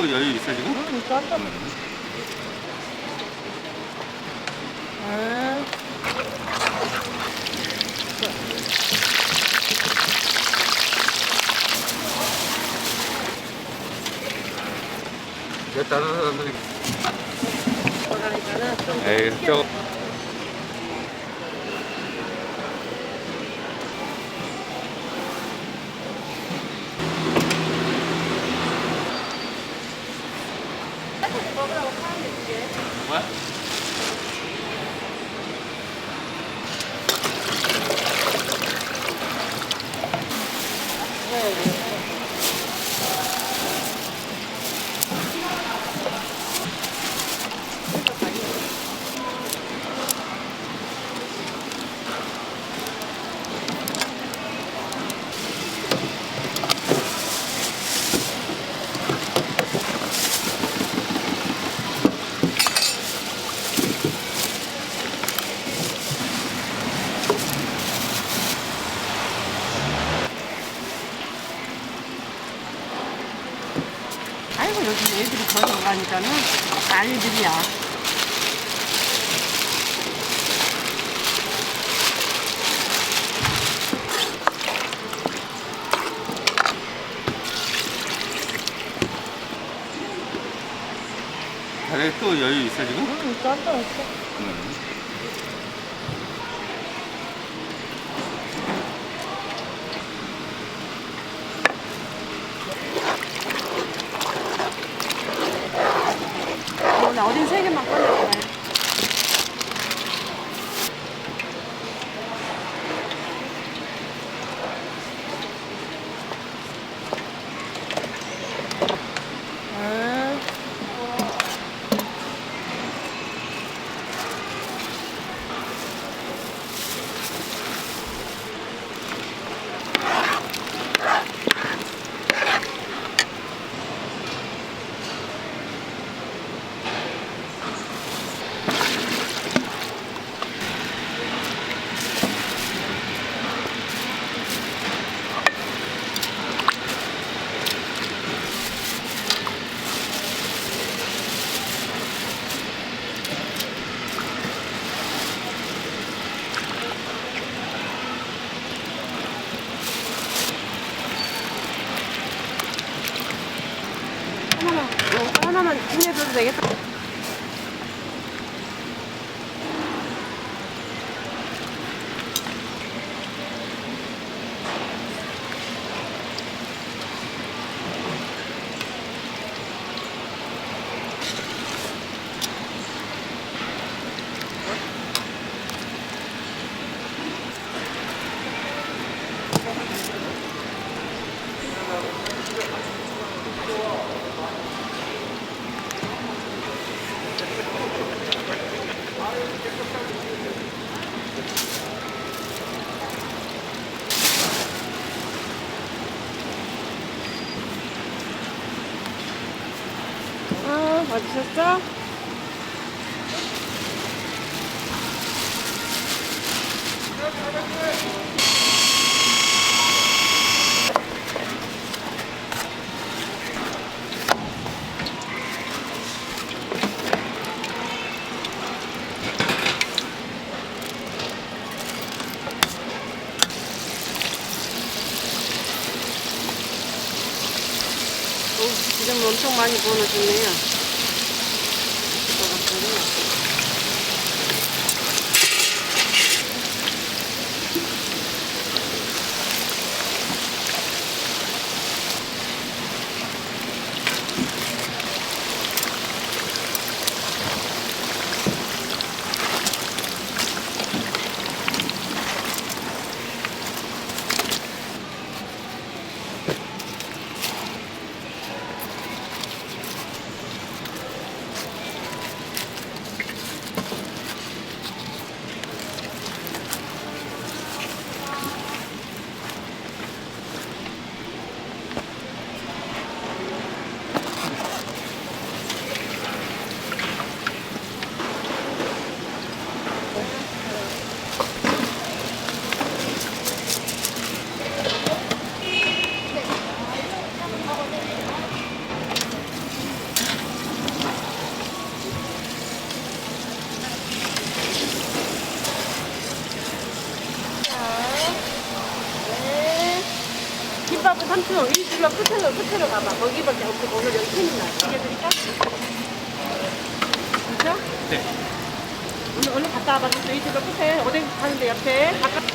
또 여유 있어 지금? 응, 짠다. 응. 왜 다른 사람들이 그러니까는 좀 에이 저거 먹으라고 사람이 있지. 뭐야? 아이고 요즘 애들이 걸어가니까는 난리들이야. 다리 또 여유 있어 지금? 응, 짠다. 응. 오늘 어딘 세 개만 꺼내봐요. 응. 하나만 해줘도 되겠다. 맞으셨어? 지금 엄청 많이 부어놓으셨네요. 삼촌 이 줄로 끝으로 가봐. 거기밖에 없고 오늘 여기 팀이 나. 이게 드릴까? 진짜? 네. 오늘 얼른 갔다 와봐. 삼촌 이 줄로 끝에 어디 가는데 옆에 가까.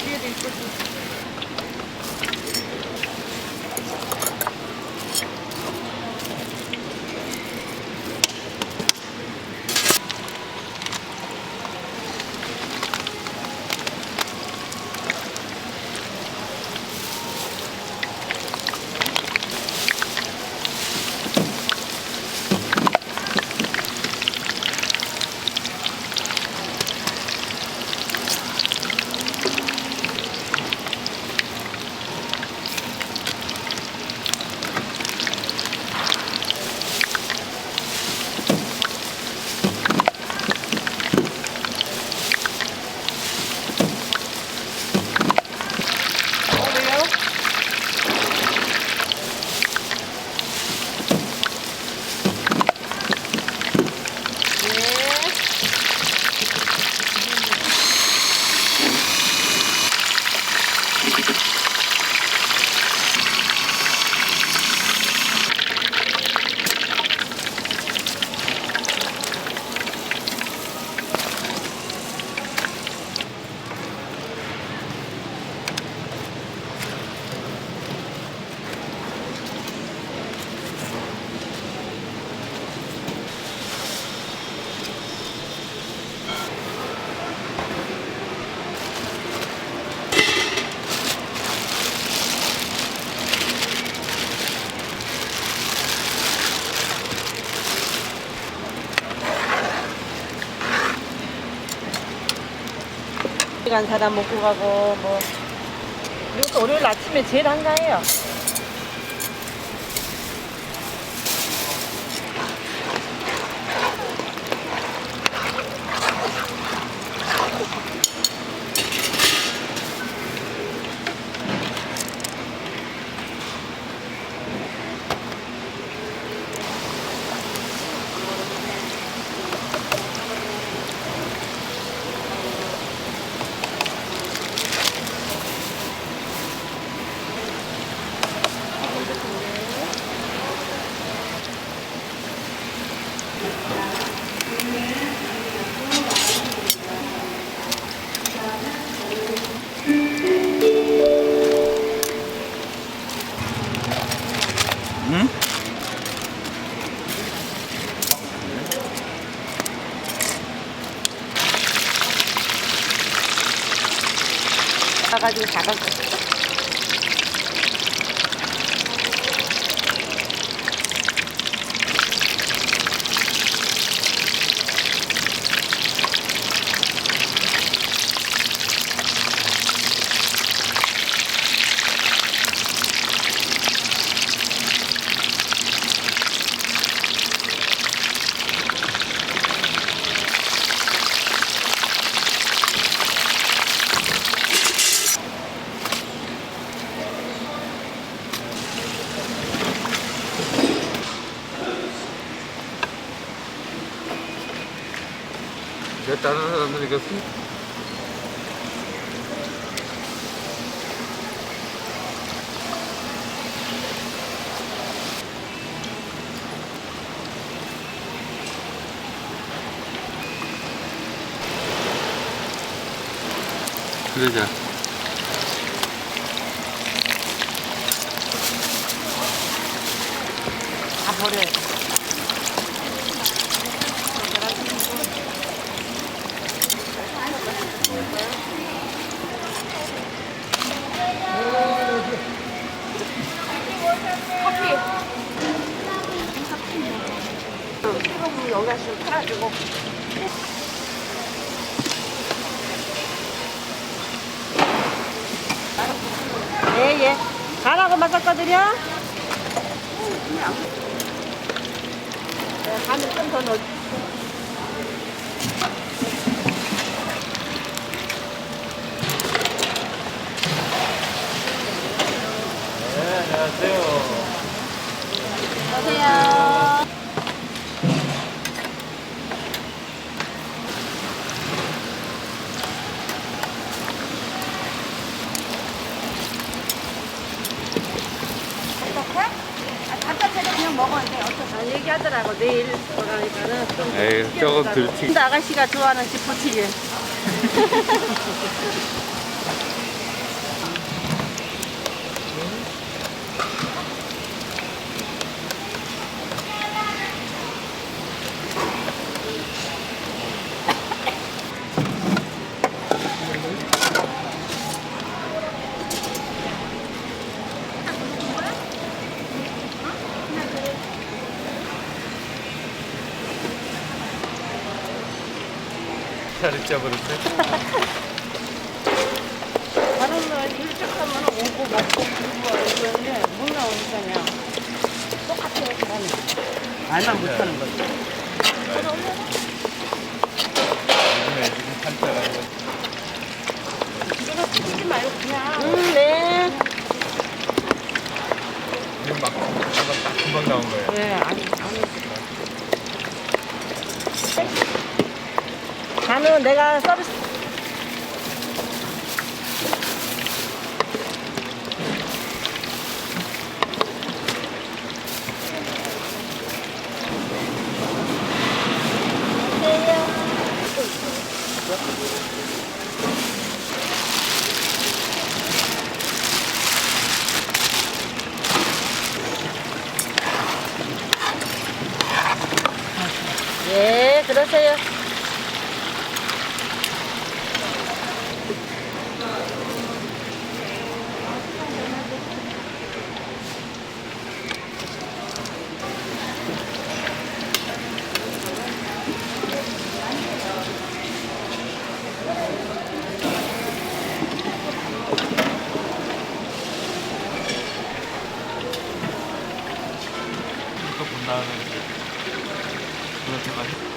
뒤에도 있었어. 간 사람 먹고 가고 뭐 이것도 월요일 아침에 제일 한가해요. 응? 가지고 작았어. 내 다른 사람들에게 술 그러자. 버려요. 커피. 여기가 좀 팔아주고. 예. 간하고 맞았거든요. 네, 간을 좀 더 넣어. 네, 안녕하세요. 안녕하세요. 답답해도 그냥 먹어야 돼. 어쩌 얘기하더라고. 내일 들어가니까는 좀. 에이, 저거 들튀. 근데 아가씨가 좋아하는 지포튀김. 잘 잊어버렸네. 다른 거 일찍 하면 오고 먹고 그리고 이러는데 못 나오니까요. 똑같아요, 사람이. 알만 못하는 거지. 요즘에 지금 팔자가 이거 튀지 말고 그냥. 네. 지금 막 금방 나온 거예요. 네, 간은 내가 서비스. 예, 그러세요. 이거 본 다음에 그렇게 많이.